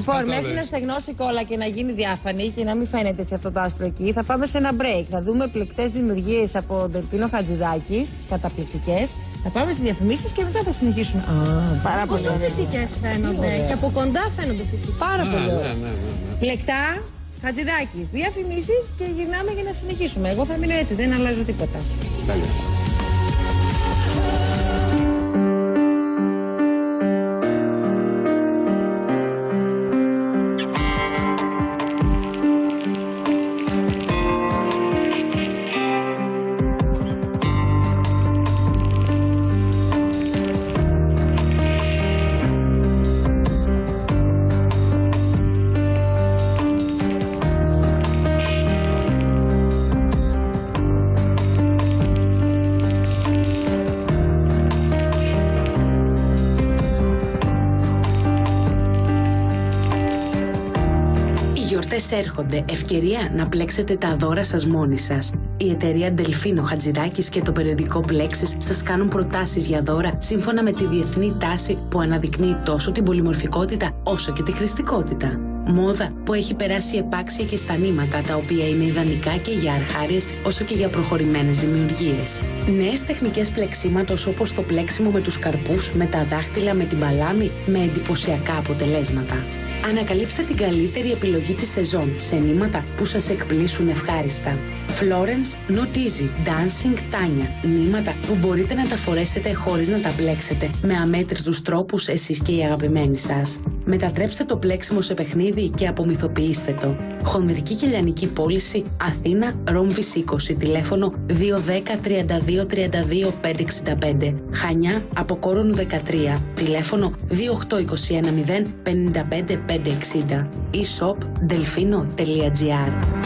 Λοιπόν, μέχρι να στεγνώσει η κόλλα και να γίνει διάφανη και να μην φαίνεται έτσι αυτό το άσπρο εκεί, θα πάμε σε ένα break. Θα δούμε πλεκτές δημιουργίες από Δελφίνο Χατζηδάκης, καταπληκτικές. Θα πάμε στις διαφημίσεις και μετά θα συνεχίσουμε. Πάρα πολύ. Πόσο φυσικές φαίνονται και από κοντά φαίνονται φυσικές. Πάρα πολύ ωραία. Πλεκτά, Χατζηδάκης, διαφημίσεις και γυρνάμε για να συνεχίσουμε. Εγώ θα μείνω έτσι, δεν αλλάζω τίποτα. Έρχονται. Ευκαιρία να πλέξετε τα δώρα σας μόνοι σας. Η εταιρεία Δελφίνο Χατζηδάκης και το περιοδικό Πλέξεις σας κάνουν προτάσεις για δώρα σύμφωνα με τη διεθνή τάση που αναδεικνύει τόσο την πολυμορφικότητα όσο και τη χρηστικότητα. Μόδα που έχει περάσει επάξια και στα νήματα, τα οποία είναι ιδανικά και για αρχάριες όσο και για προχωρημένες δημιουργίες. Νέες τεχνικές πλεξίματος όπως το πλέξιμο με τους καρπούς, με τα δάχτυλα, με την παλάμη, με εντυπωσιακά αποτελέσματα. Ανακαλύψτε την καλύτερη επιλογή της σεζόν σε νήματα που σας εκπλήσουν ευχάριστα. Florence Not Easy Dancing Tanya. Νήματα που μπορείτε να τα φορέσετε χωρίς να τα πλέξετε με αμέτρητους τρόπους εσείς και οι αγαπημένοι σας. Μετατρέψτε το πλέξιμο σε παιχνίδι και απομυθοποιήστε το. Χονδρική και λιανική πώληση Αθήνα Ρόμβης 20, τηλέφωνο 210 32 32 565. Χανιά Αποκόρονου 13, τηλέφωνο 2821 0 55 560. e-shop delfino.gr.